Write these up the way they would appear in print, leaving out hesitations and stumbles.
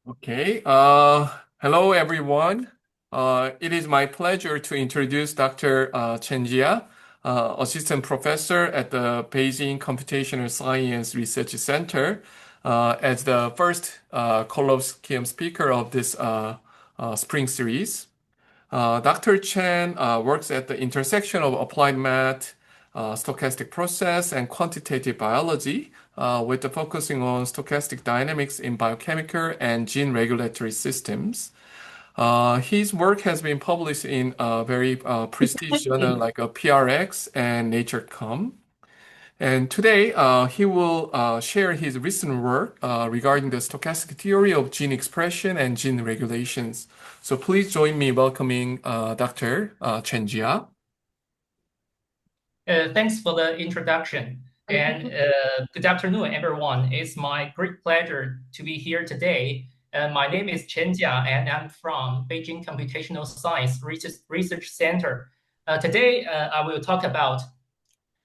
Okay. Hello, everyone. It is my pleasure to introduce Dr. Chen Jia, Assistant Professor at the Beijing Computational Science Research Center, as the first colloquium speaker of this spring series. Dr. Chen works at the intersection of applied math, stochastic process, and quantitative biology, with the focusing on stochastic dynamics in biochemical and gene regulatory systems. His work has been published in very prestigious journals like PRX and Nature.com. And today, he will share his recent work regarding the stochastic theory of gene expression and gene regulations. So please join me welcoming Dr. Chen Jia. Thanks for the introduction. And good afternoon, everyone. It's my great pleasure to be here today. My name is Chen Jia, and I'm from Beijing Computational Science Research Center. Today, I will talk about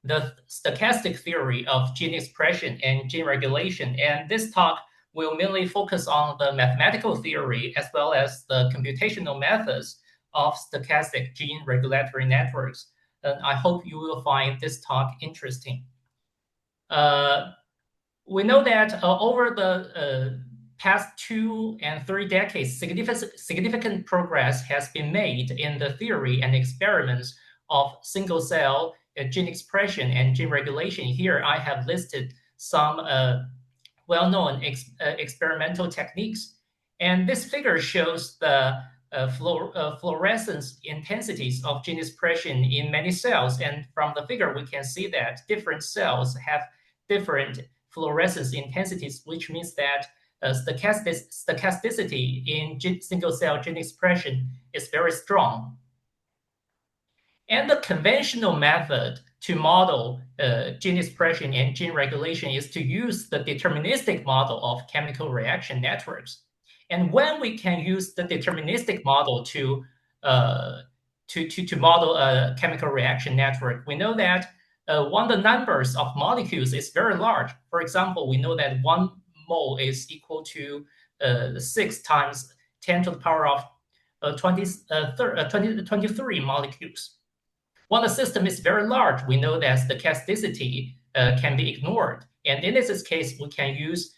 the stochastic theory of gene expression and gene regulation. And this talk will mainly focus on the mathematical theory as well as the computational methods of stochastic gene regulatory networks. And I hope you will find this talk interesting. Uh, we know that over the past 2 and 3 decades, significant progress has been made in the theory and experiments of single cell gene expression and gene regulation. Here, I have listed some well-known experimental techniques. And this figure shows the fluorescence intensities of gene expression in many cells. And from the figure, we can see that different cells have different fluorescence intensities, which means that stochasticity in single cell gene expression is very strong. And the conventional method to model gene expression and gene regulation is to use the deterministic model of chemical reaction networks. And when we can use the deterministic model to model a chemical reaction network, we know that when the numbers of molecules is very large. For example, we know that 1 mole is equal to 6 times 10 to the power of 23 molecules. When the system is very large, we know that stochasticity can be ignored. And in this case, we can use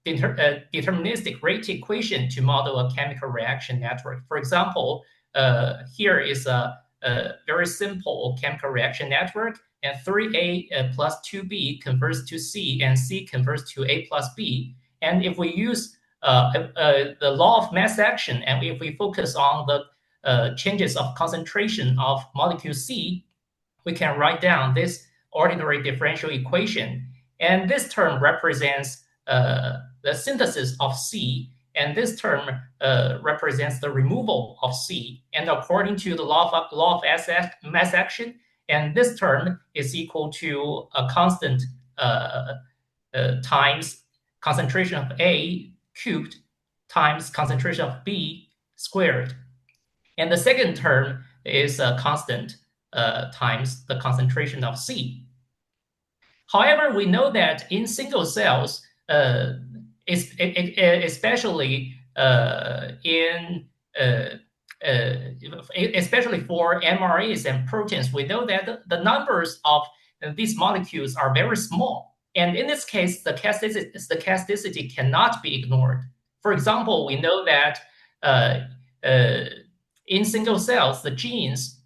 deterministic rate equation to model a chemical reaction network. For example, here is a very simple chemical reaction network, and 3A plus 2B converts to C, and C converts to A plus B. And if we use the law of mass action, and if we focus on the changes of concentration of molecule C, we can write down this ordinary differential equation. And this term represents the synthesis of C, and this term represents the removal of C. And according to the law of mass action, and this term is equal to a constant times concentration of A cubed times concentration of B squared. And the second term is a constant times the concentration of C. However, we know that in single cells, especially especially for mRNAs and proteins, we know that the numbers of these molecules are very small. And in this case, the stochasticity cannot be ignored. For example, we know that in single cells, the genes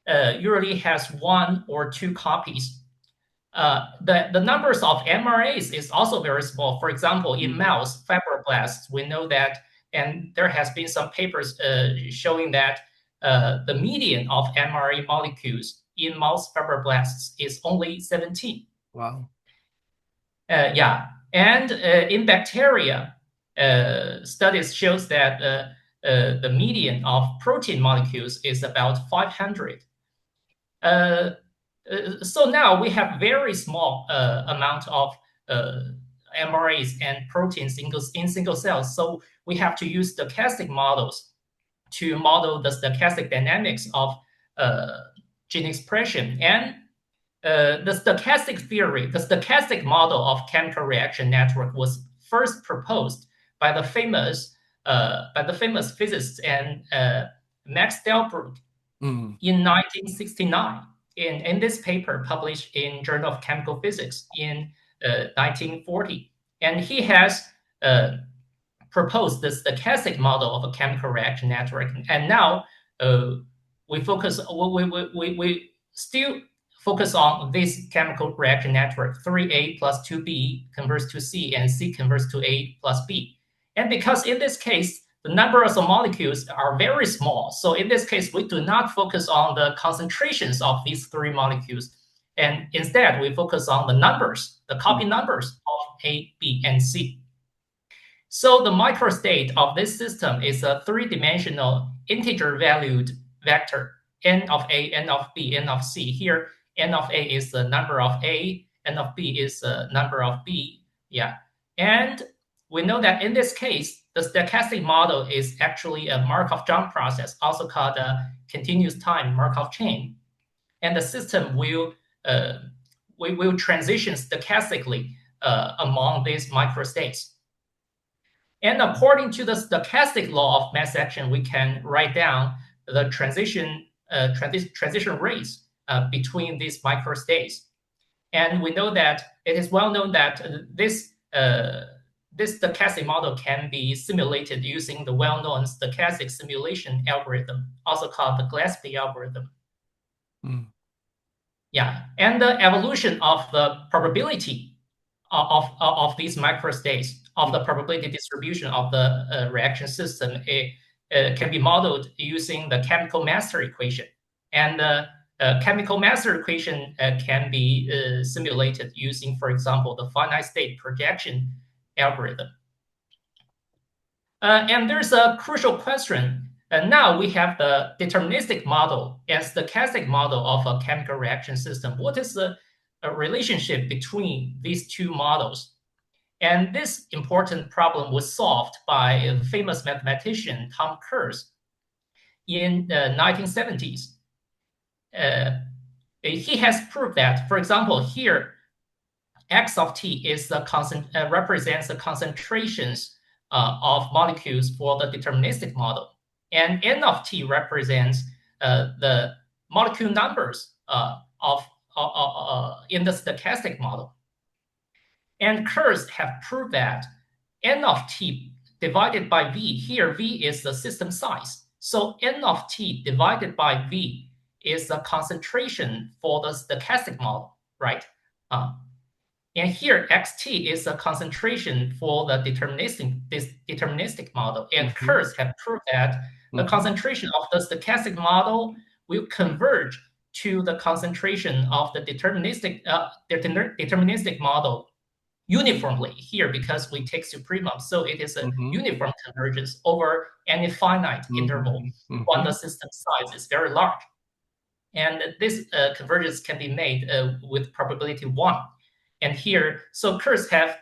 usually has 1 or 2 copies. The numbers of mRNAs is also very small. For example, in mouse fibroblasts, we know that, and there has been some papers showing that the median of mRNA molecules in mouse fibroblasts is only 17. Wow. Yeah, and in bacteria, studies shows that the median of protein molecules is about 500. So now we have very small amount of mRNAs and proteins in single cells. So we have to use stochastic models to model the stochastic dynamics of gene expression. And the stochastic theory, the stochastic model of chemical reaction network was first proposed by the famous physicist and Max Delbrück mm, in 1969 in this paper published in Journal of Chemical Physics in 1940. And he has proposed the stochastic model of a chemical reaction network. And now uh, we still focus on this chemical reaction network. 3A plus 2B converts to C, and C converts to A plus B. And because in this case, the number of molecules are very small, so in this case, we do not focus on the concentrations of these three molecules. And instead, we focus on the numbers, the copy mm, numbers of A, B, and C. So the microstate of this system is a three-dimensional integer-valued vector, n of A, n of B, n of C. Here, n of A is the number of A, n of B is the number of B. Yeah. And we know that in this case, the stochastic model is actually a Markov-John process, also called a continuous time Markov chain. And the system will transition stochastically among these microstates. And according to the stochastic law of mass action, we can write down the transition rates between these microstates. And we know that it is well known that this stochastic model can be simulated using the well-known stochastic simulation algorithm, also called the Gillespie algorithm. mm, Yeah, and the evolution of the probability of these microstates, of the probability distribution of the reaction system, can be modeled using the chemical master equation. And the chemical master equation can be simulated using, for example, the finite state projection algorithm. And there's a crucial question. Now we have the deterministic model and stochastic model of a chemical reaction system. What is the relationship between these two models? And this important problem was solved by a famous mathematician, Tom Kurz, in the 1970s. He has proved that, for example, here, x of t is the represents the concentrations of molecules for the deterministic model, and n of t represents the molecule numbers in the stochastic model. And Kurz have proved that n of t divided by v, here v is the system size, so n of t divided by v is the concentration for the stochastic model, right? And here xt is the concentration for the deterministic model. And mhm, Kurz have proved that the mhm, concentration of the stochastic model will converge to the concentration of the deterministic model uniformly here, because we take supremum. So it is a mhm, uniform convergence over any finite interval mhm, when the mhm, system size is very large. And this convergence can be made with probability 1. And here, so Kurz have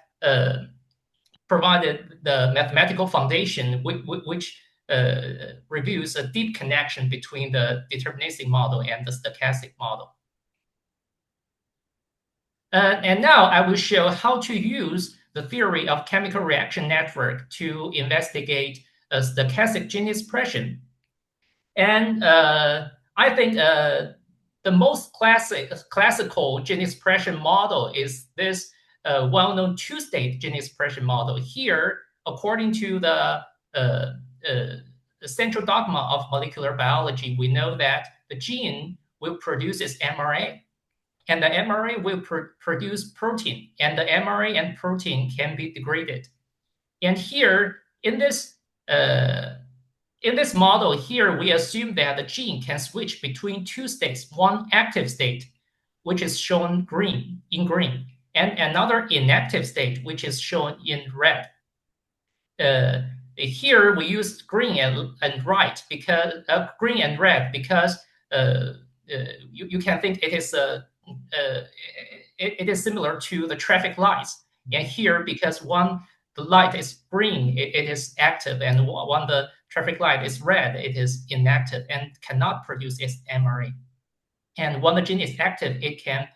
provided the mathematical foundation which reveals a deep connection between the deterministic model and the stochastic model. And now I will show how to use the theory of chemical reaction network to investigate stochastic gene expression. And I think the most classical gene expression model is this well-known two-state gene expression model. Here, according to the central dogma of molecular biology, we know that the gene will produce its mRNA, and the mRNA will produce protein, and the mRNA and protein can be degraded. And here, in this model here, we assume that the gene can switch between two states, one active state, which is shown in green, and another inactive state, which is shown in red. Here we use green and red because you can think it is it is similar to the traffic lights. And here, because the light is green, it is active, and when the traffic light is red, it is inactive and cannot produce its mRNA. And when the gene is active, it can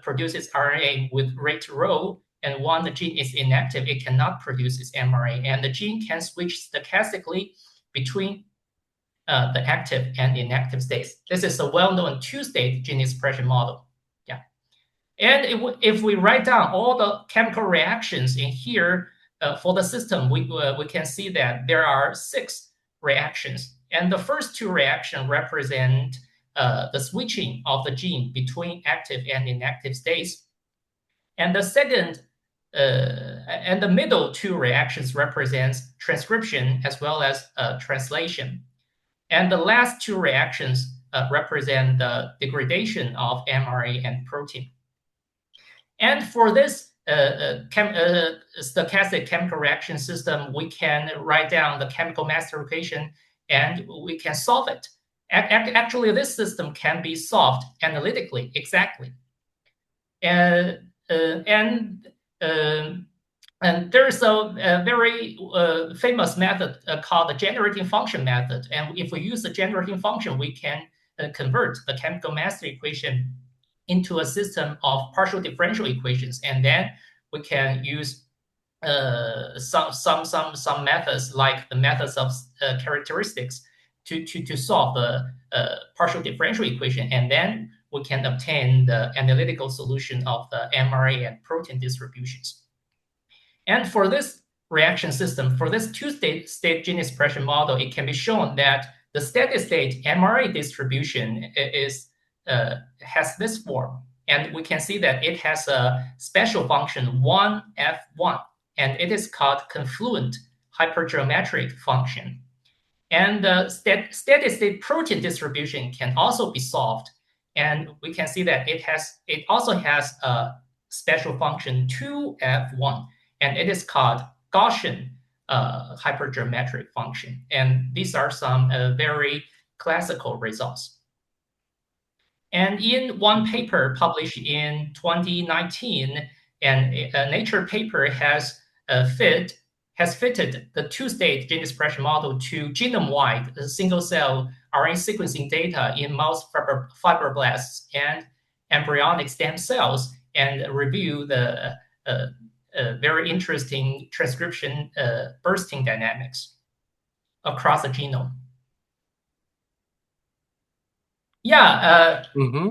produce its RNA with rate rho, and when the gene is inactive, it cannot produce its mRNA, and the gene can switch stochastically between the active and inactive states. This is a well-known two-state gene expression model. Yeah. And if we write down all the chemical reactions in here for the system, we can see that there are 6 reactions. And the first 2 reactions represent the switching of the gene between active and inactive states. And the second and the middle 2 reactions represents transcription as well as translation. And the last 2 reactions represent the degradation of mRNA and protein. And for this stochastic chemical reaction system, we can write down the chemical master equation and we can solve it. Actually, this system can be solved analytically, exactly. And there's a very famous method called the generating function method. And if we use the generating function, we can convert the chemical master equation into a system of partial differential equations, and then we can use some methods like the methods of characteristics to solve the partial differential equation, and then we can obtain the analytical solution of the mRNA and protein distributions. And for this reaction system, for this two-state gene expression model, it can be shown that the steady state mRNA distribution has this form. And we can see that it has a special function 1F1, and it is called confluent hypergeometric function. And the steady state protein distribution can also be solved. And we can see that it also has a special function 2F1, and it is called Gaussian hypergeometric function. And these are some very classical results. And in one paper published in 2019, and a Nature paper has fitted the two-state gene expression model to genome-wide single-cell RNA sequencing data in mouse fibroblasts and embryonic stem cells, and review the very interesting transcription bursting dynamics across the genome. Yeah, Mm-hmm.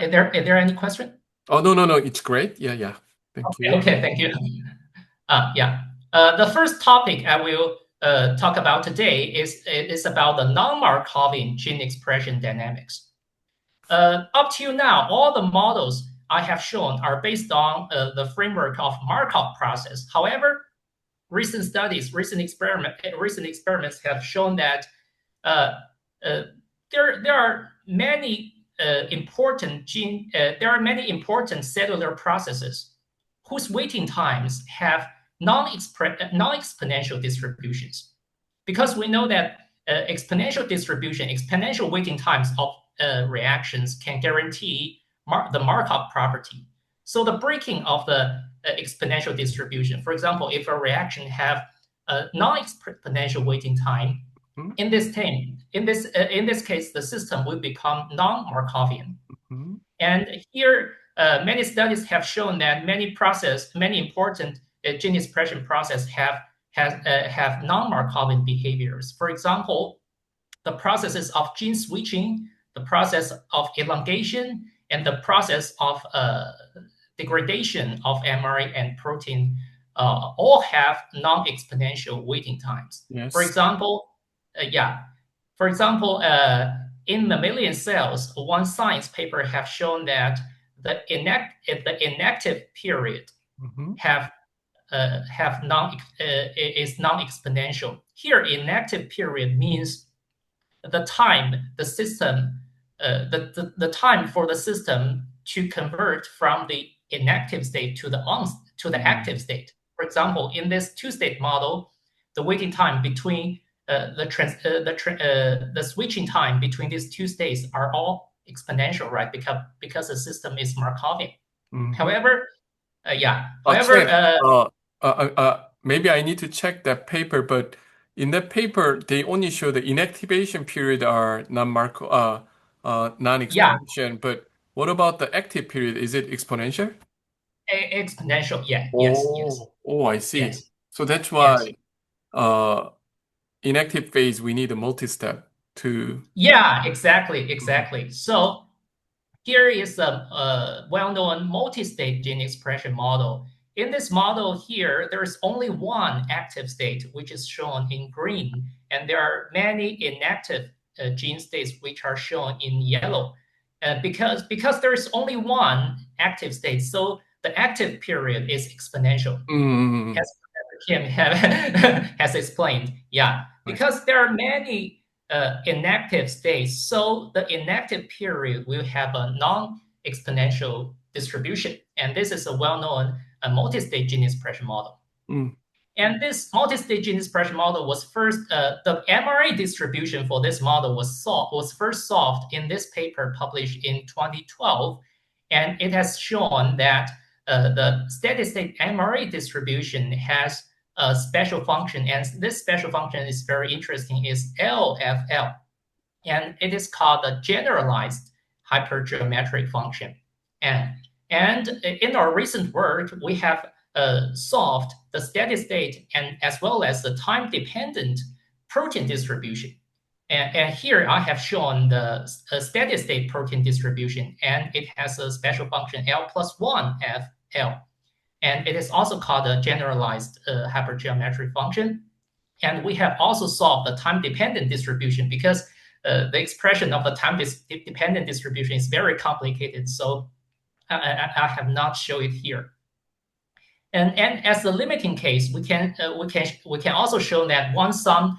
is there any question? Oh, no. It's great. Yeah. Thank you. Okay, thank you. Yeah. The first topic I will talk about today is about the non-Markovian gene expression dynamics. Up till now, all the models I have shown are based on the framework of Markov process. However, recent experiments have shown that there are many important cellular processes whose waiting times have non-exponential distributions. Because we know that exponential waiting times of reactions can guarantee the Markov property. So the breaking of the exponential distribution, for example, if a reaction have a non-exponential waiting time, Mm-hmm. in this case, the system will become non-Markovian. Mm-hmm. And here, many studies have shown that many important gene expression process have non-Markovian behaviors. For example, the processes of gene switching, the process of elongation, and the process of degradation of mRNA and protein all have non-exponential waiting times. Yes. For example, in mammalian cells, one science paper have shown that the inactive period Mm-hmm. is non-exponential. Here, inactive period means the time the system the time for the system to convert from the inactive state to the active state. For example, in this two-state model, the waiting time between the switching time between these two states are all exponential, right? Because the system is Markovian. Mm-hmm. However, maybe I need to check that paper, but in that paper they only show the inactivation period are non-exponential. But what about the active period? Is it exponential? exponential. Yeah. Yes. Yes. Oh, I see. Yes. So that's Yes. why uh, inactive phase, we need a multi-step to. Yeah. Exactly. Mhm. Exactly. So here is a well-known multi-state gene expression model. In this model here, there is only one active state, which is shown in green, and there are many inactive gene states, which are shown in yellow. Because there is only one active state, so the active period is exponential, Mm, as Kim has explained. Yeah, I see. because there are many inactive states, so the inactive period will have a non-exponential distribution. And this is a well-known multi-state gene expression model. Mm, And this multi-state gene expression model was the MRA distribution for this model was first solved in this paper published in 2012. And it has shown that the steady state MRA distribution has a special function. And this special function is very interesting, is LFL. And it is called the generalized hypergeometric function. And, and in our recent work, we have solved the steady state and as well as the time-dependent protein distribution. And here I have shown the steady state protein distribution, and it has a special function L plus 1 FL. And it is also called a generalized hypergeometric function. And we have also solved the time-dependent distribution because the expression of the time-dependent distribution is very complicated. So I have not shown it here. And as a limiting case, we can also show that once some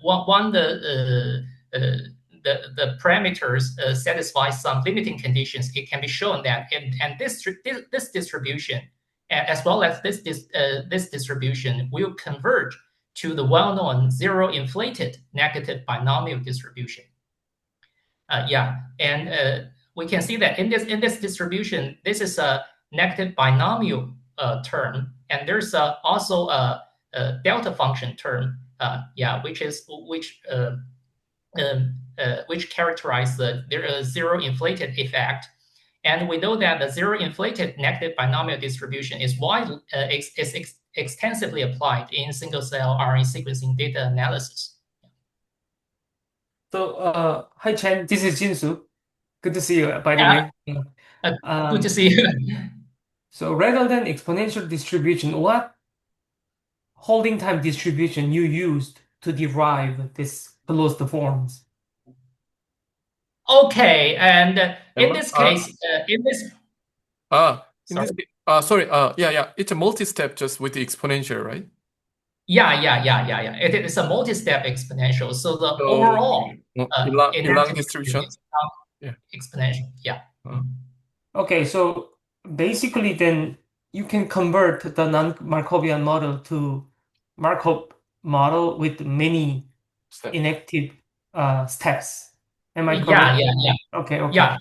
one the parameters satisfy some limiting conditions, it can be shown that and this distribution as well as this distribution will converge to the well-known zero inflated negative binomial distribution. Yeah, and we can see that in this distribution, this is a negative binomial term, and there's also a delta function term. Yeah, which characterize the zero inflated effect. And we know that the zero inflated negative binomial distribution is extensively applied in single cell RNA sequencing data analysis. So, hi Chen, this is Jinsu. Good to see you, by the Yeah, way. Yeah. good to see you. So rather than exponential distribution, what holding time distribution you used to derive this closed forms? Okay, and in Emma? this case, In this sorry, case, sorry, yeah, it's a multi-step just with the exponential, right? yeah. It is a multi-step exponential. So the So, overall Ilang inactive period distribution? is Yeah. exponential. Yeah. Uh, Okay, so basically then you can convert the non-Markovian model to Markov model with many step. inactive steps. Am I correct? Yeah. Okay, okay. Yeah,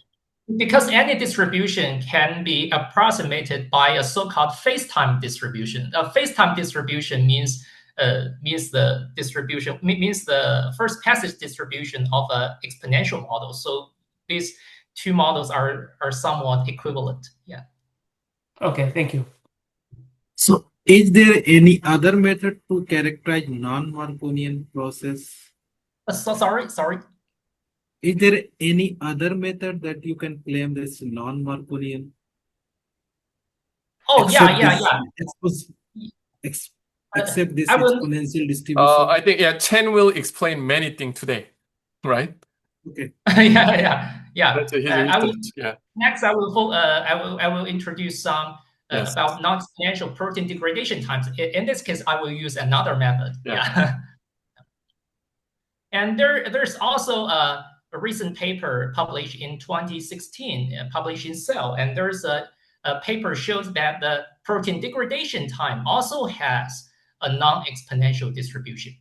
because any distribution can be approximated by a so-called phase-time distribution. A phase-time distribution means the distribution means the first passage distribution of an exponential model. So these two models are somewhat equivalent. Yeah. Okay, thank you. So, is there any other method to characterize non-Marconian process? So sorry. Is there any other method that you can claim this non-Marconian Oh except yeah. this ex, except this I will. exponential distribution? I think, yeah, Chen will explain many things today, right? Okay. Yeah. That's his I will. research. Yeah. Next, I will introduce some Yes. about non-exponential protein degradation times. In this case, I will use another method. Yeah. Yeah. And there's also a recent paper published in 2016, published in Cell, and there's a paper shows that the protein degradation time also has a non-exponential distribution.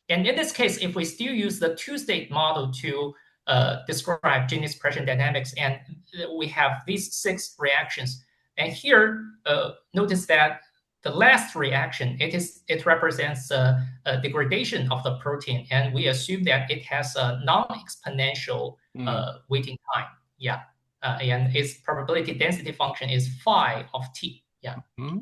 And in this case, if we still use the two-state model to describe gene expression dynamics, and we have these 6 reactions. And here, notice that the last reaction, it represents a degradation of the protein, and we assume that it has a non-exponential Mm. waiting time. Yeah. and its probability density function is phi of t. Yeah. Mm-hmm.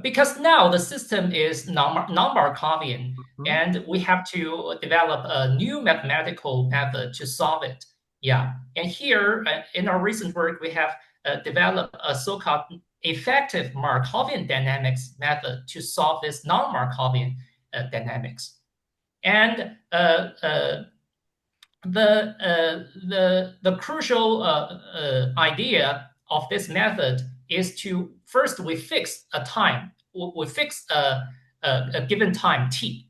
Because now the system is non-Markovian, Mm-hmm. and we have to develop a new mathematical method to solve it. Yeah, and here in our recent work, we have developed a so-called effective Markovian dynamics method to solve this non-Markovian dynamics. And the crucial idea of this method is to first we fix a time, we fix a given time t.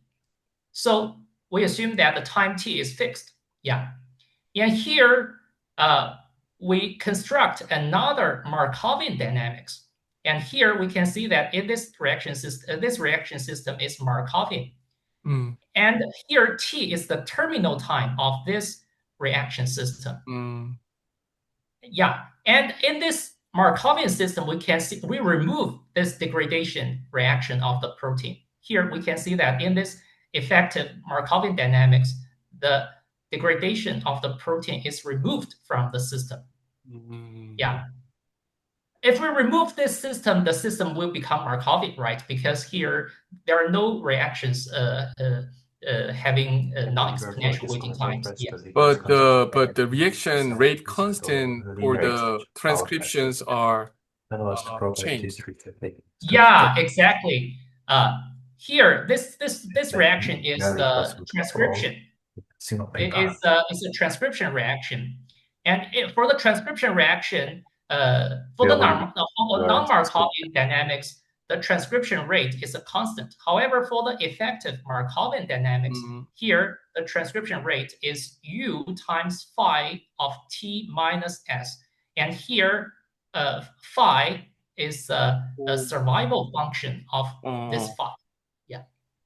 So we assume that the time t is fixed. Yeah, and here we construct another Markovian dynamics, and here we can see that in this reaction system is Markovian. Mm. And here t is the terminal time of this reaction system. Mm. Yeah, and in this Markovian system, we can see we remove this degradation reaction of the protein. Here we can see that in this effective Markovian dynamics, the degradation of the protein is removed from the system. Mm. Yeah. If we remove this system, the system will become Markovian, right? Because here there are no reactions having non-exponential waiting times. Yeah. But the reaction rate constant for the transcriptions are changed. Yeah, exactly. Here, this reaction is the transcription. It's a transcription reaction, and for the transcription reaction, for the non-Markovian dynamics, the transcription rate is a constant. However, for the effective Markovian dynamics, here the transcription rate is u times phi of t minus s, and here phi is a survival function of this phi. Yeah.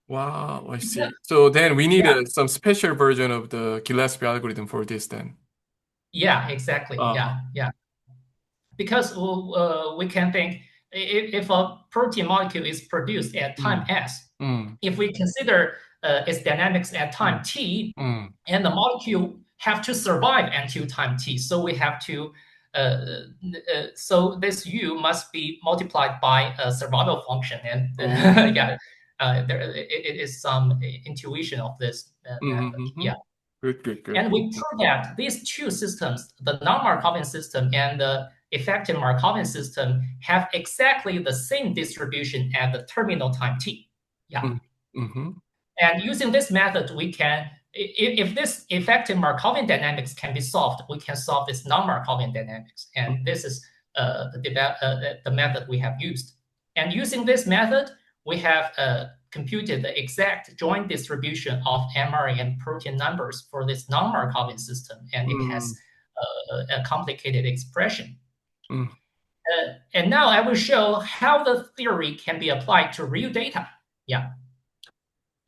Wow, I see. So then we need some special version of the Gillespie algorithm for this then. Yeah, exactly. Yeah. Because we can think if a protein molecule is produced at time s, if we consider its dynamics at time t, and the molecule have to survive until time t, so we have to so this u must be multiplied by a survival function, and there it is some intuition of this method. Yeah. Good. And we prove that these two systems, the non-Markovian system and the effective Markovian system, have exactly the same distribution at the terminal time t. Yeah. And using this method, we can, if this effective Markovian dynamics can be solved, we can solve this non-Markovian dynamics. And this is the method we have used. And using this method, we have computed the exact joint distribution of mRNA and protein numbers for this non-Markovian system, and it has a complicated expression. And now I will show how the theory can be applied to real data. Yeah.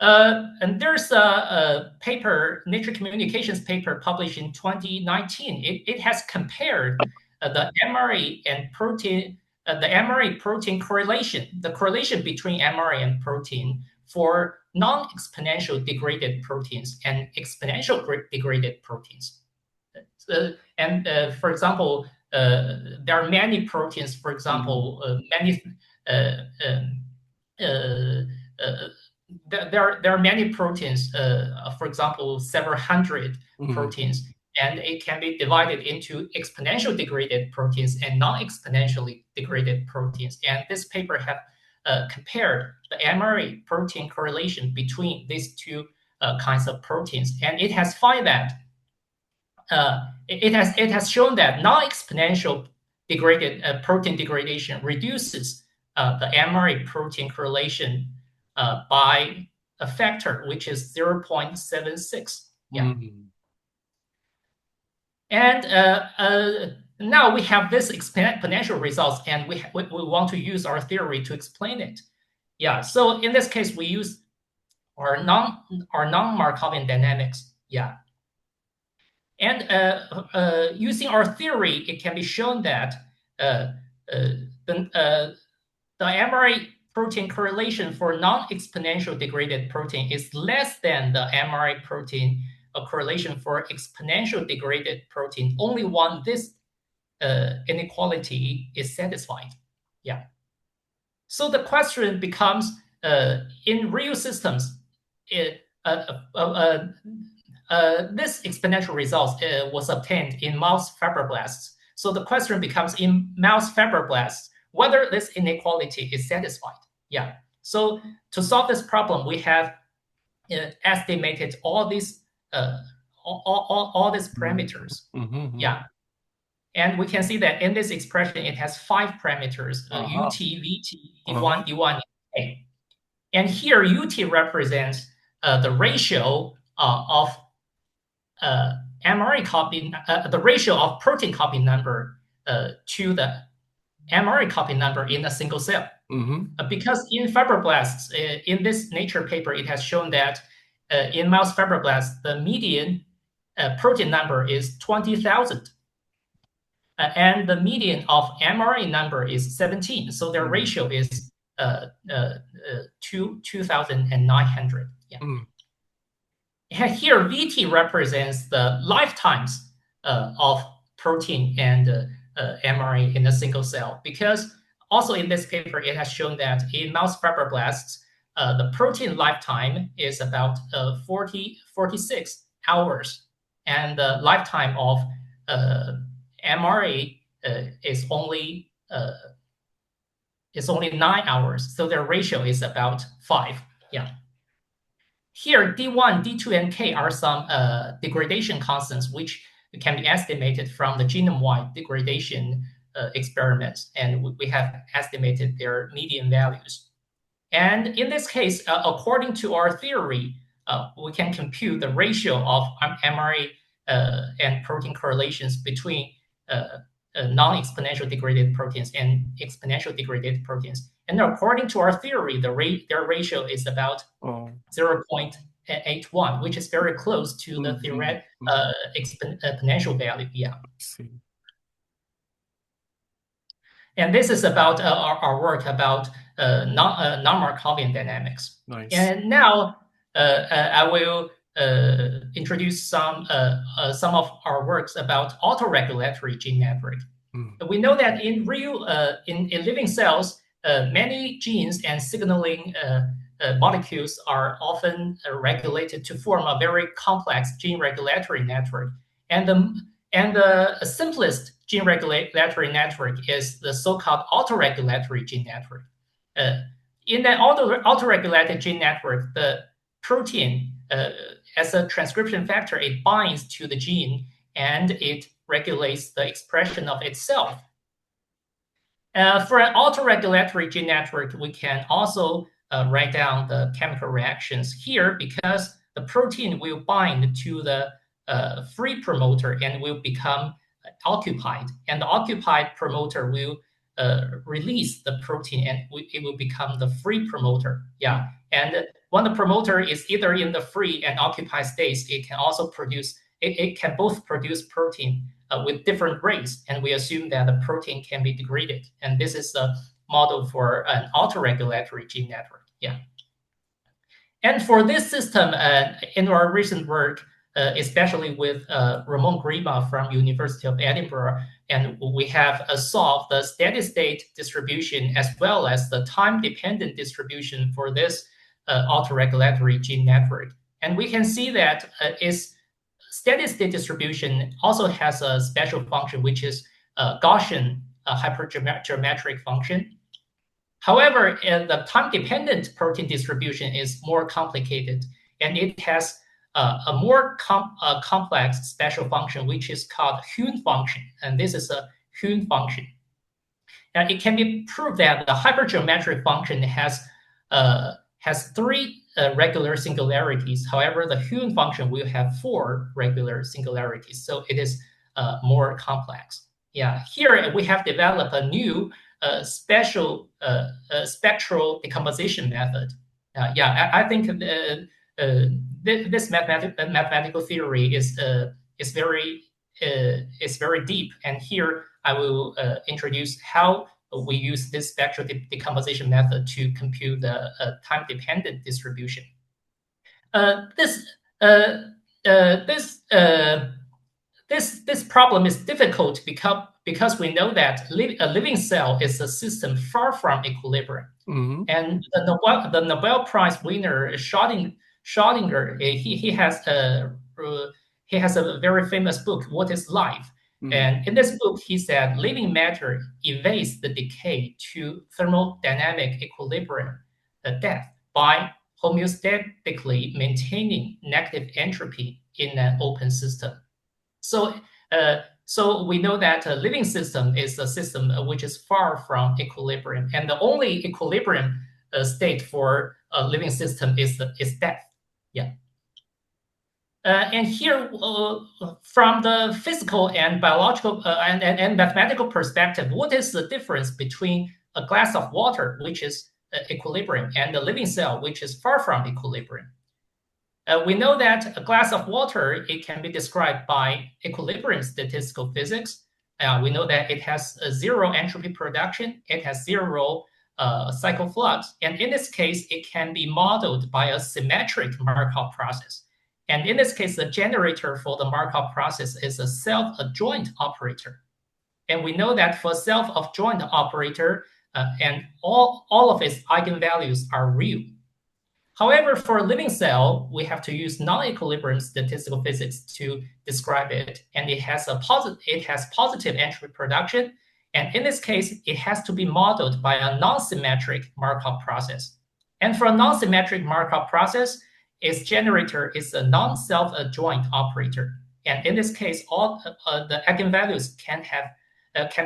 And there's a paper, Nature Communications paper published in 2019. It has compared the mRNA and protein, the mRNA protein correlation, the correlation between mRNA and protein for non-exponential degraded proteins and exponential degraded proteins. For example, there are many proteins, for example, there are many proteins, for example, several hundred proteins, and it can be divided into exponential degraded proteins and non-exponentially degraded proteins. And this paper have compared the mRNA protein correlation between these two kinds of proteins, and it has found that it has shown that non-exponential degraded protein degradation reduces the mRNA protein correlation by a factor which is 0.76. Yeah. And now we have this exponential results, and we want to use our theory to explain it. Yeah. So in this case, we use our non-Markovian dynamics. Yeah. And using our theory, it can be shown that the mRNA protein correlation for non-exponential degraded protein is less than the mRNA protein correlation for exponential degraded protein only when this inequality is satisfied. Yeah. So the question becomes, in real systems, this exponential result was obtained in mouse fibroblasts. So the question becomes, in mouse fibroblasts, whether this inequality is satisfied. Yeah. So to solve this problem, we have estimated all these all these parameters. Yeah. And we can see that in this expression, it has 5 parameters, ut, vt, d1, d1, a. And here, ut represents the ratio of mRNA copy, the ratio of protein copy number to the mRNA copy number in a single cell. Because in fibroblasts, in this Nature paper, it has shown that in mouse fibroblasts, the median protein number is 20,000. And the median of mRNA number is 17. So their ratio is 2,900. Yeah. Here, VT represents the lifetimes of protein and mRNA in a single cell, because also in this paper, it has shown that in mouse fibroblasts, the protein lifetime is about 46 hours, and the lifetime of mRNA is only 9 hours. So their ratio is about 5. Yeah. Here, D1, D2, and K are some degradation constants, which can be estimated from the genome-wide degradation experiments, and we have estimated their median values. And in this case, according to our theory, we can compute the ratio of mRNA and protein correlations between non-exponential degraded proteins and exponential degraded proteins. And according to our theory, their ratio is about 0.81, which is very close to the theoretical exponential value. Yeah. And this is about our work about non-Markovian dynamics. Nice. And now I will introduce some of our works about autoregulatory gene network. We know that in real in living cells, many genes and signaling molecules are often regulated to form a very complex gene regulatory network. And the simplest gene regulatory network is the so-called autoregulatory gene network. In the autoregulated gene network, the protein, as a transcription factor, it binds to the gene and it regulates the expression of itself. For an autoregulatory gene network, we can also write down the chemical reactions here, because the protein will bind to the free promoter and will become occupied. And the occupied promoter will release the protein and it will become the free promoter. Yeah. And when the promoter is either in the free and occupied states, it can also produce, it can both produce protein with different rates. And we assume that the protein can be degraded. And this is a model for an autoregulatory gene network. Yeah. And for this system, in our recent work, especially with Ramon Grima from University of Edinburgh, and we have solved the steady state distribution as well as the time-dependent distribution for this autoregulatory gene network. And we can see that its steady state distribution also has a special function, which is Gaussian hypergeometric function. However, the time-dependent protein distribution is more complicated, and it has a more complex special function, which is called Hune function. And this is a Hune function. And it can be proved that the hypergeometric function has 3 regular singularities. However, the Hune function will have 4 regular singularities. So it is more complex. Yeah, here we have developed a new special spectral decomposition method. I think this mathematical theory is very deep. And here I will introduce how we use this spectral decomposition method to compute the time-dependent distribution. this problem is difficult because we know that a living cell is a system far from equilibrium. Mm-hmm. And the Nobel Prize winner Schrödinger, he has a very famous book, What is Life? Mm-hmm. And in this book, he said living matter evades the decay to thermodynamic equilibrium, death, by homeostatically maintaining negative entropy in an open system. So we know that a living system is a system which is far from equilibrium, and the only equilibrium state for a living system is death. Yeah. And here, from the physical and biological and mathematical perspective, what is the difference between a glass of water, which is equilibrium, and a living cell, which is far from equilibrium? We know that a glass of water, it can be described by equilibrium statistical physics. We know that it has a zero entropy production, it has zero cycle flux, and in this case, it can be modeled by a symmetric Markov process. And in this case, the generator for the Markov process is a self-adjoint operator. And we know that for self-adjoint operator, and all of its eigenvalues are real. However, for a living cell, we have to use non-equilibrium statistical physics to describe it, and it has positive entropy production, and in this case, it has to be modeled by a non-symmetric Markov process. And for a non-symmetric Markov process, its generator is a non-self-adjoint operator, and in this case, all the eigenvalues can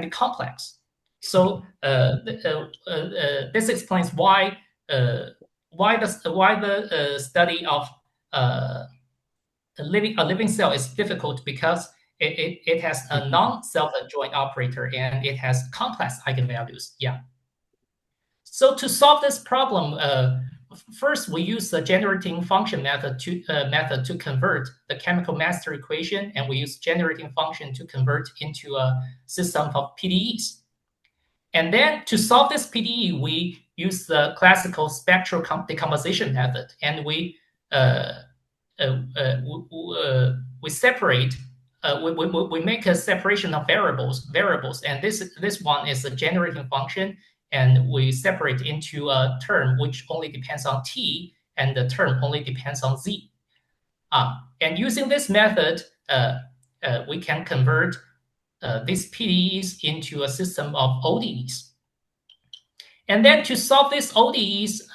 be complex. So this explains why the study of a living cell is difficult, because it has a non-self-adjoint operator and it has complex eigenvalues. Yeah. So to solve this problem, first we use the generating function method to convert the chemical master equation, and we use generating function to convert into a system of PDEs. And then to solve this PDE, we use the classical spectral decomposition method, and we separate. We make a separation of variables, and this one is a generating function, and we separate into a term which only depends on t, and the term only depends on z. And using this method, we can convert these PDEs into a system of ODEs. And then to solve these ODEs,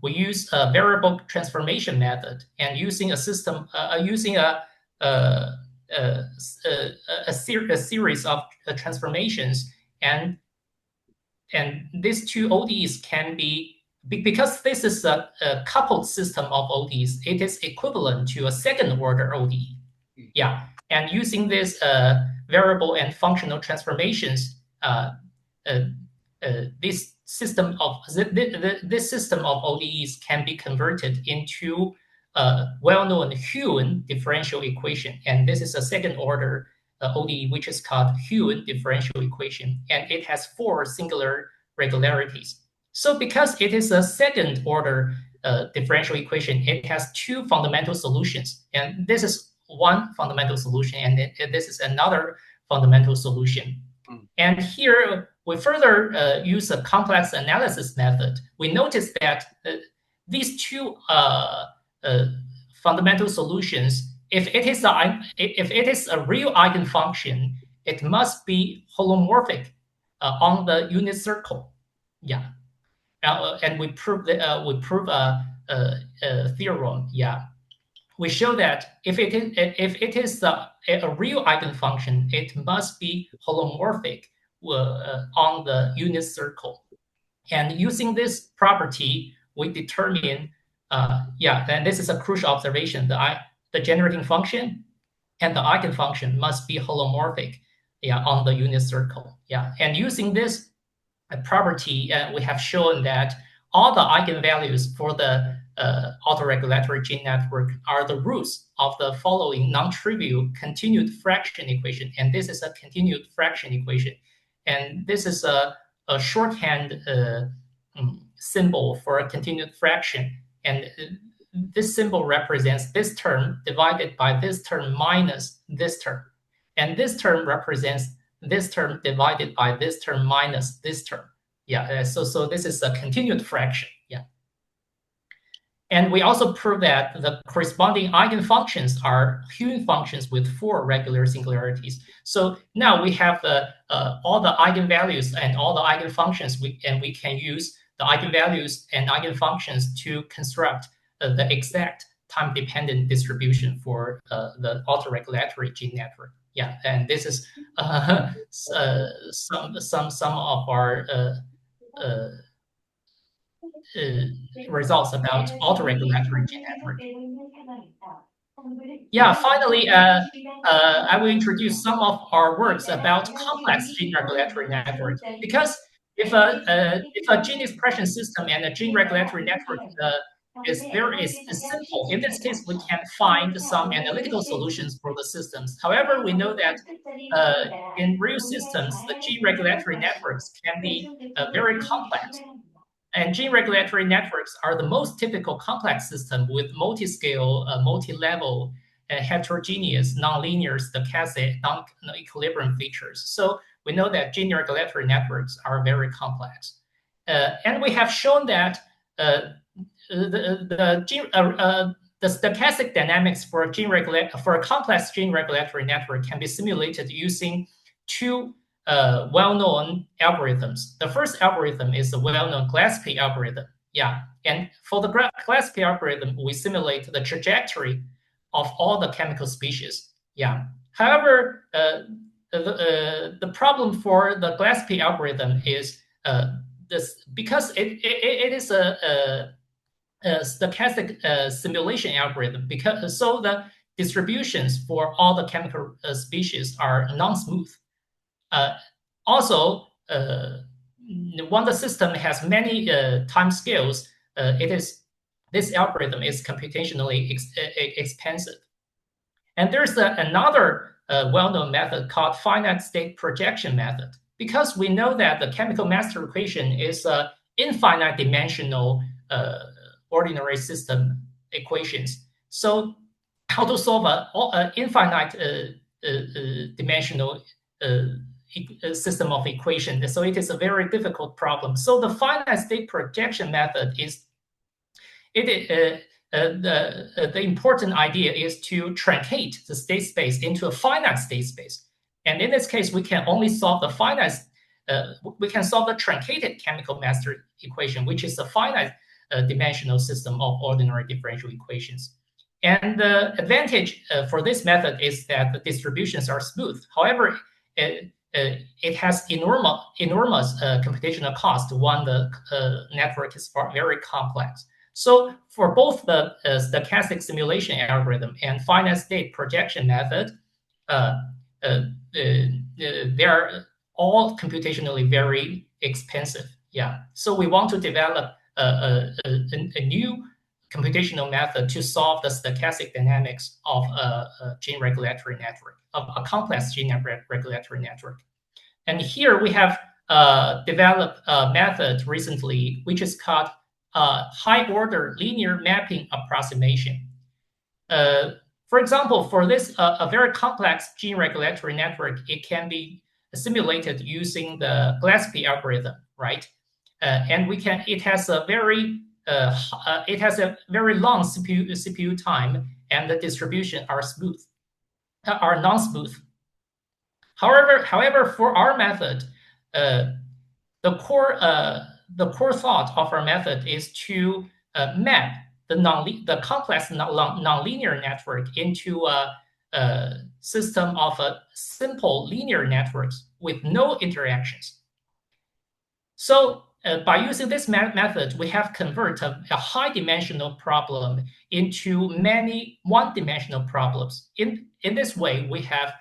we use a variable transformation method, and using a system, using a series of transformations, and these two ODEs can be, because this is a coupled system of ODEs, it is equivalent to a second order ODE. Yeah, and using this variable and functional transformations, this system of ODEs can be converted into a well-known Hewn differential equation, and this is a second order ODE, which is called Hewn differential equation, and it has 4 singular regularities. So because it is a second order differential equation, it has 2 fundamental solutions, and this is one fundamental solution, and this is another fundamental solution. And here we further use a complex analysis method. We notice that these 2 fundamental solutions, if it is a real eigenfunction, it must be holomorphic on the unit circle. Yeah, and we prove a theorem. Yeah. We show that if it is a real eigenfunction, it must be holomorphic on the unit circle. And using this property, we determine, and this is a crucial observation, the generating function and the eigenfunction must be holomorphic, on the unit circle. Yeah, and using this property, we have shown that all the eigenvalues for the autoregulatory gene network are the roots of the following non-trivial continued fraction equation. And this is a continued fraction equation. And this is a shorthand symbol for a continued fraction. And this symbol represents this term divided by this term minus this term. And this term represents this term divided by this term minus this term. Yeah, so this is a continued fraction. Yeah. And we also prove that the corresponding eigenfunctions are Huynh functions with 4 regular singularities. So now we have all the eigenvalues and all the eigenfunctions, and we can use the eigenvalues and eigenfunctions to construct the exact time-dependent distribution for the autoregulatory gene network. Yeah, and this is some of our results about autoregulatory gene network. Yeah, finally, I will introduce some of our works about complex gene regulatory network. Because if a gene expression system and a gene regulatory network is simple, in this case, we can find some analytical solutions for the systems. However, we know that in real systems, the gene regulatory networks can be very complex. And gene regulatory networks are the most typical complex system with multi-scale, multi-level, heterogeneous, nonlinear, stochastic, non-equilibrium features. So we know that gene regulatory networks are very complex. And we have shown that the stochastic dynamics for a complex gene regulatory network can be simulated using 2 well-known algorithms. The first algorithm is the well-known Gillespie algorithm. Yeah, and for the Gillespie algorithm, we simulate the trajectory of all the chemical species. Yeah. However, the problem for the Gillespie algorithm is this, because it is a stochastic simulation algorithm. Because so the distributions for all the chemical species are non-smooth. Also, when the system has many time scales, this algorithm is computationally expensive. And there's another well-known method called finite state projection method, because we know that the chemical master equation is an infinite dimensional ordinary system equations. So how to solve an infinite dimensional system of equation? So it is a very difficult problem. So the finite state projection method is the important idea is to truncate the state space into a finite state space. And in this case, we can only solve the finite. We can solve the truncated chemical master equation, which is a finite dimensional system of ordinary differential equations. And the advantage for this method is that the distributions are smooth. However, it has enormous computational cost when the network is very complex. So for both the stochastic simulation algorithm and finite state projection method, they are all computationally very expensive. Yeah. So we want to develop a new computational method to solve the stochastic dynamics of a gene regulatory network, of a complex gene regulatory network. And here we have developed a method recently, which is called high-order linear mapping approximation. For example, for this a very complex gene regulatory network, it can be simulated using the Gillespie algorithm, right? And it has a very long CPU time, and the distribution are non-smooth. However, for our method, the core thought of our method is to map the complex nonlinear network into a system of simple linear networks with no interactions. So by using this method, we have converted a high-dimensional problem into many one-dimensional problems. In this way, we have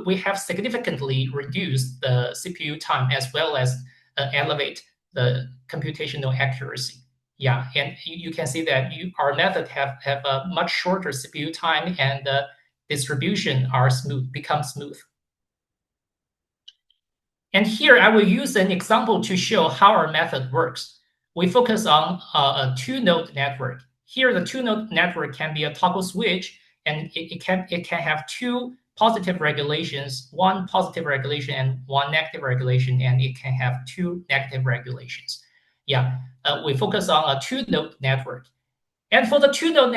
we have significantly reduced the CPU time, as well as elevate the computational accuracy. Yeah, and you can see that our method have a much shorter CPU time, and the distribution become smooth. And here I will use an example to show how our method works. We focus on a 2-node network. Here, the 2-node network can be a toggle switch, and it can have two positive regulations, one positive regulation and one negative regulation, and it can have two negative regulations. Yeah, we focus on a two-node network. And for the two-node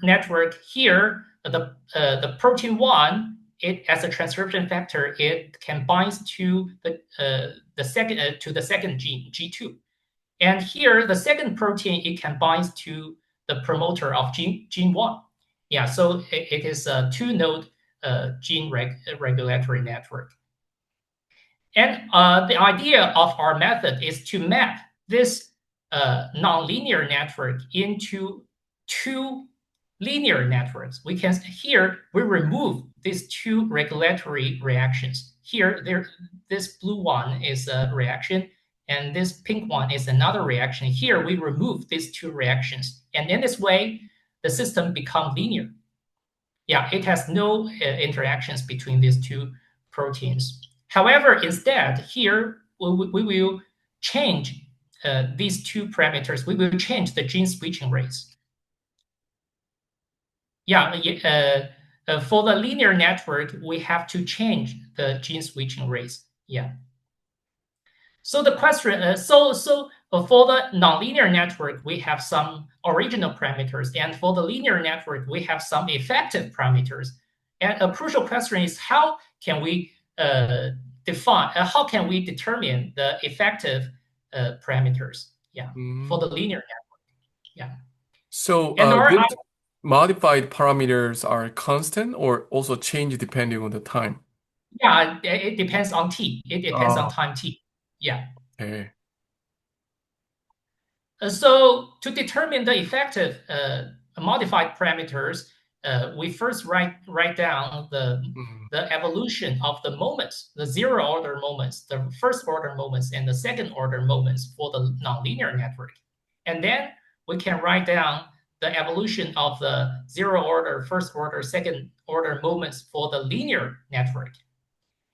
network here, the protein 1, it as a transcription factor, it can bind to the second gene, G2. And here, the second protein, it can bind to the promoter of gene 1. Yeah, so it is a two-node gene regulatory network. And the idea of our method is to map this nonlinear network into two linear networks. We can here we remove these two regulatory reactions. Here, this blue one is a reaction, and this pink one is another reaction. Here, we remove these two reactions, and in this way, the system becomes linear. Yeah, it has no interactions between these two proteins. However, instead, here we will change these two parameters. We will change the gene switching rates. Yeah, for the linear network, we have to change the gene switching rates. Yeah. So the question, for the nonlinear network, we have some original parameters, and for the linear network, we have some effective parameters. And a crucial question is how can we how can we determine the effective parameters? Yeah, for the linear network. Yeah. So And these modified parameters are constant or also change depending on the time? yeah, it depends on t. It depends on time t. Yeah. Okay. So to determine the effective modified parameters, we first write down the evolution of the moments, the zero order moments, the first order moments, and the second order moments for the nonlinear network. And then we can write down the evolution of the zero order, first order, second order moments for the linear network.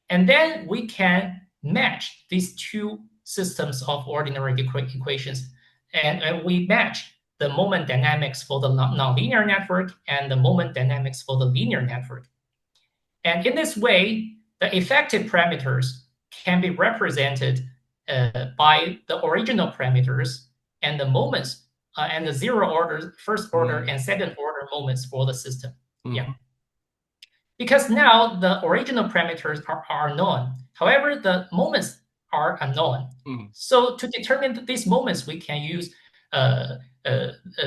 And then we can match these two systems of ordinary equations. And we match the moment dynamics for the nonlinear network and the moment dynamics for the linear network. And in this way, the effective parameters can be represented by the original parameters and the moments and the zero order, first order, and second order moments for the system. Yeah. Because now the original parameters are known. However, the moments are unknown. So to determine these moments, we can use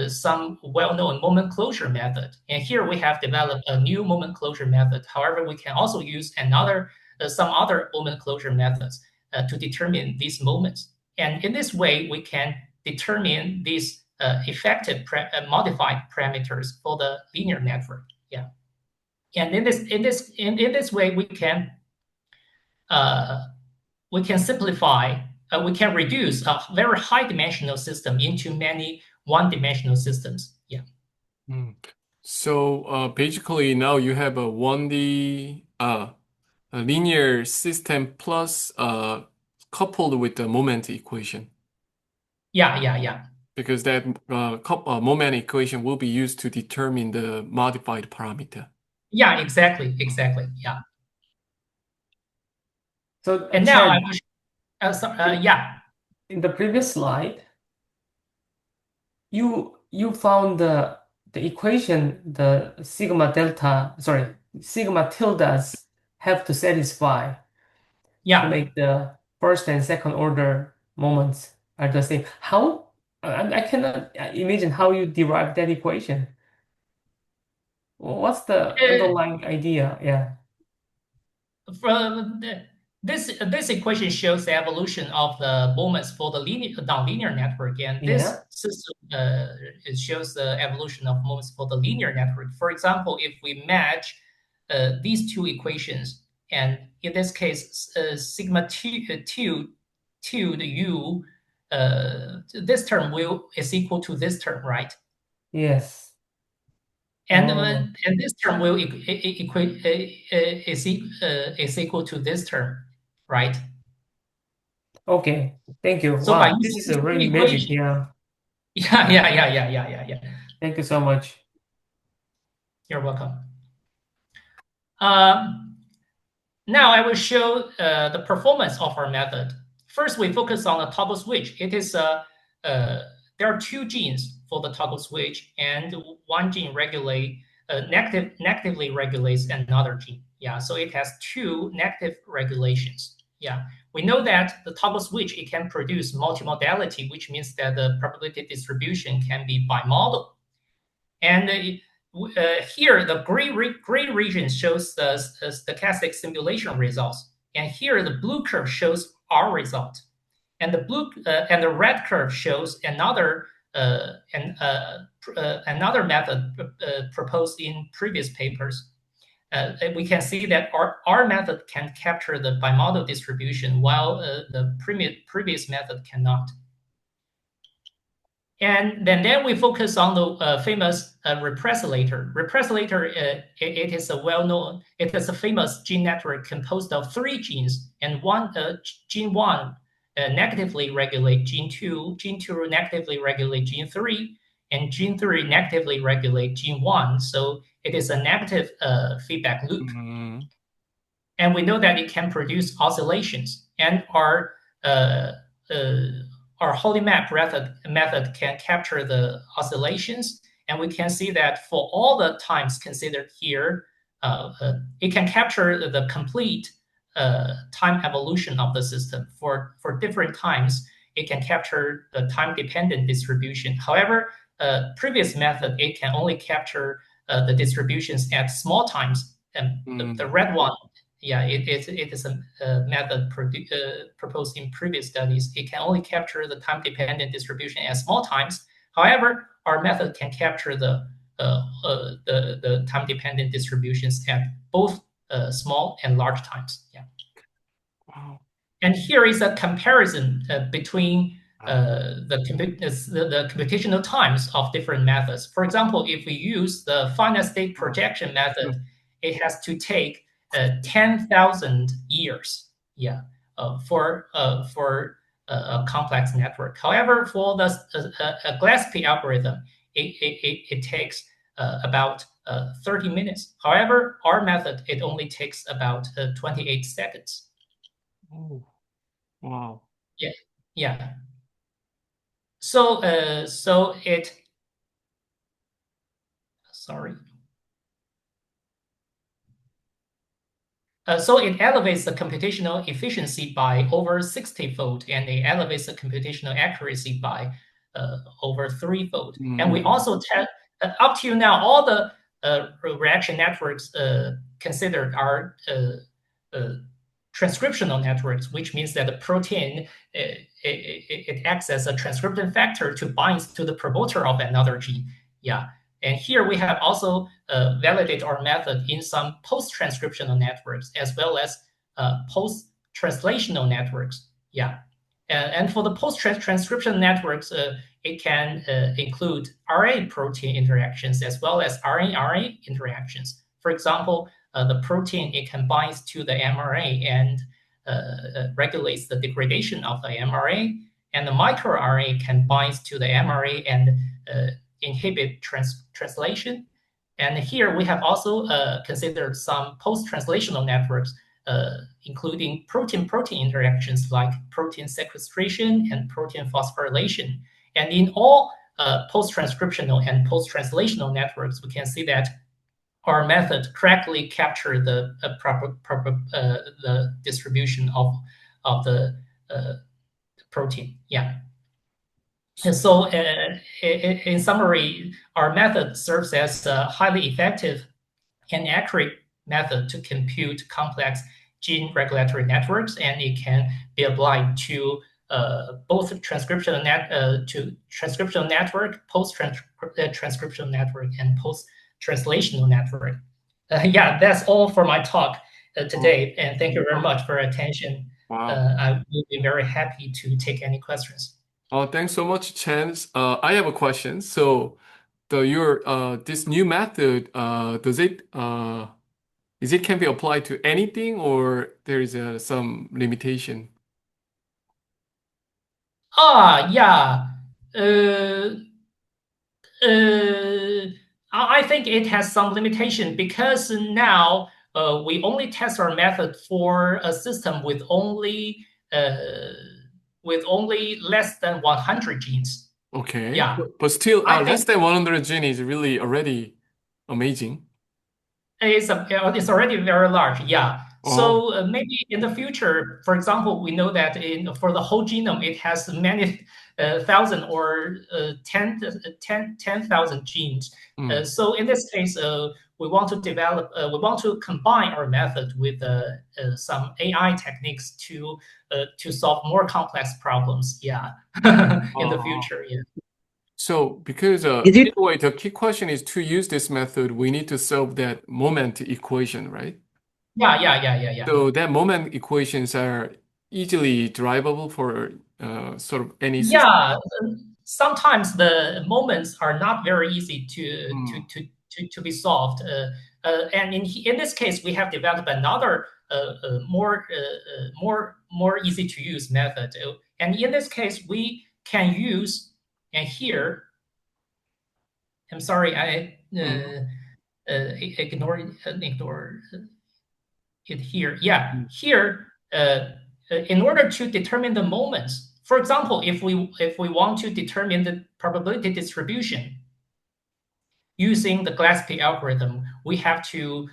some well-known moment closure method. And here we have developed a new moment closure method. However, we can also use some other moment closure methods to determine these moments. And in this way, we can determine these effective modified parameters for the linear network. Yeah. And in this way, we can simplify. We can reduce a very high-dimensional system into many one-dimensional systems. Yeah. So basically, now you have a 1D a linear system plus coupled with the moment equation. Yeah. Because that moment equation will be used to determine the modified parameter. Yeah, exactly. Yeah. So, And now I will. Yeah. in the previous slide, you found the equation, the sigma tildes have to satisfy to make the first and second order moments are the same. How? I cannot imagine how you derive that equation. What's the underlying idea? Yeah. From this equation shows the evolution of the moments for the nonlinear network, and this system it shows the evolution of moments for the linear network. For example, if we match these two equations, and in this case, sigma two the u, this term is equal to this term, right? Yes. And this term will equate is equal to this term, right? Okay, thank you. So Wow, this is a really magic. Yeah. Yeah. Thank you so much. You're welcome. Now I will show the performance of our method. First, we focus on the toggle switch. It is there are two genes for the toggle switch, and one gene negatively regulates another gene. Yeah, so it has two negative regulations. Yeah, we know that the toggle switch, it can produce multimodality, which means that the probability distribution can be bimodal. And here, the gray region shows the stochastic simulation results, and here the blue curve shows our result, and the red curve shows another another method proposed in previous papers. We can see that our method can capture the bimodal distribution, while the previous method cannot. And then we focus on the famous repressilator. Repressilator, it is a famous gene network composed of three genes, and gene one negatively regulate gene two negatively regulate gene three, and gene three negatively regulate gene one. So it is a negative feedback loop. Mm-hmm. And we know that it can produce oscillations, and our Holy Map method can capture the oscillations, and we can see that for all the times considered here, it can capture the complete time evolution of the system. For different times, it can capture the time-dependent distribution. However, previous method, it can only capture the distributions at small times, and the red one, yeah, it is a method proposed in previous studies. It can only capture the time-dependent distribution at small times. However, our method can capture the time-dependent distributions at both small and large times. Yeah. Wow. And here is a comparison between the computational times of different methods. For example, if we use the finite state projection method, it has to take 10,000 years, yeah, for a complex network. However, for the Gillespie algorithm, it takes about 30 minutes. However, our method, it only takes about 28 seconds. Oh, wow. Yeah, yeah. So sorry. So it elevates the computational efficiency by over 60-fold, and it elevates the computational accuracy by over 3-fold. And we also test, up to now, all the reaction networks considered are transcriptional networks, which means that the protein it acts as a transcription factor to bind to the promoter of another gene. Yeah. And here we have also validated our method in some post-transcriptional networks as well as post-translational networks. Yeah. And for the post-transcription networks, it can include RNA protein interactions as well as RNA interactions. For example, the protein, it can bind to the mRNA and regulates the degradation of the mRNA, and the microRNA can bind to the mRNA and inhibit translation. And here we have also considered some post-translational networks, including protein-protein interactions like protein sequestration and protein phosphorylation. And in all post-transcriptional and post-translational networks, we can see that our method correctly capture the the distribution of the protein. Yeah. And so, in summary, our method serves as a highly effective and accurate method to compute complex gene regulatory networks, and it can be applied to both transcriptional network, post-transcriptional network, and post-translational network. Yeah, that's all for my talk today, and thank you very much for your attention. Wow. I will be very happy to take any questions. Oh, thanks so much, Chen. I have a question. So, this new method, is it can be applied to anything, or there is some limitation? Yeah. I think it has some limitation because now we only test our method for a system with only less than 100 genes. Okay. Yeah. But still, I less think than 100 gene is really already amazing. it's already very large. Yeah. Oh. So maybe in the future, for example, we know that for the whole genome, it has many thousand or 10,000 genes. So in this case, we want to combine our method with some AI techniques to solve more complex problems. Yeah, in the future. Yeah. So because Is it anyway, the key question is to use this method, we need to solve that moment equation, right? Yeah. So that moment equations are easily derivable for sort of any system. Yeah, sometimes the moments are not very easy to be solved. And in this case, we have developed another more easy to use method. And in this case, we can use, and here, I'm sorry, I ignore it here. Yeah, here, in order to determine the moments, for example, if we want to determine the probability distribution using the Gillespie algorithm, we have to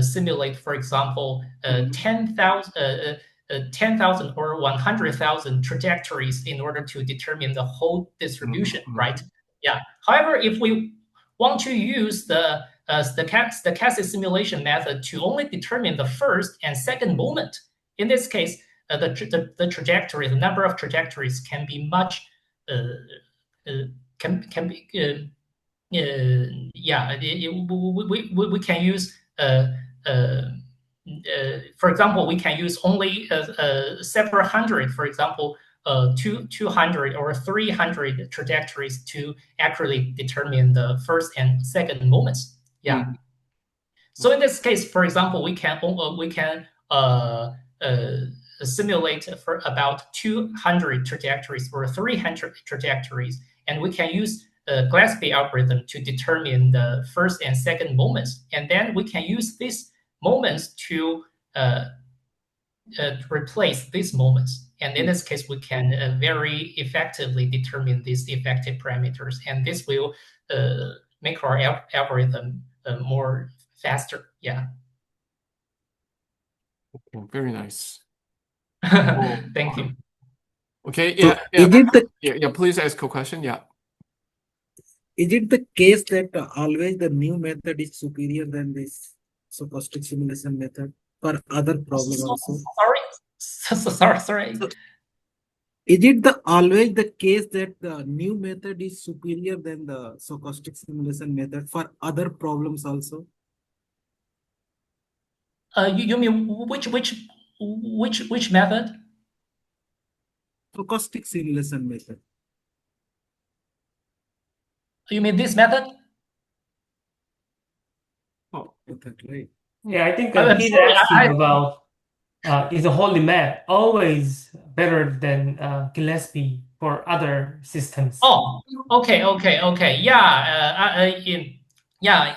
simulate, for example, 10,000 or 100,000 trajectories in order to determine the whole distribution, right? Yeah. However, if we want to use the stochastic simulation method to only determine the first and second moment, in this case, the trajectory, the number of trajectories can be much can be yeah, we can use for example, we can use only several hundred, for example, 200 or 300 trajectories to accurately determine the first and second moments. Yeah. So in this case, for example, we can simulate for about 200 trajectories or 300 trajectories, and we can use the Gillespie algorithm to determine the first and second moments, and then we can use these moments to replace these moments. And in this case, we can very effectively determine these effective parameters, and this will make our algorithm more faster. Yeah. Okay, very nice. Thank you. Okay, so is it the yeah, please ask a question. Yeah. is it the case that always the new method is superior than this stochastic simulation method for other problem also? Sorry. So is it the always the case that the new method is superior than the stochastic simulation method for other problems also? You mean which method? Stochastic simulation method. You mean this method? Oh, Right. Yeah, I think he's Sorry, asking about is the holy map always better than Gillespie for other systems? Oh, okay. Yeah,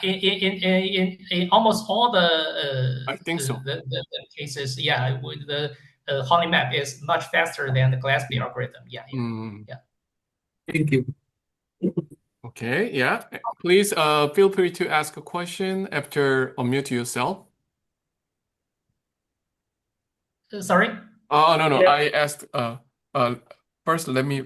in almost all I think so. the cases, yeah, with the Honey map is much faster than the Gillespie algorithm. Yeah. Thank you. Okay, yeah. Please feel free to ask a question after unmute yourself. Sorry? Oh, no. Yeah. I asked first let me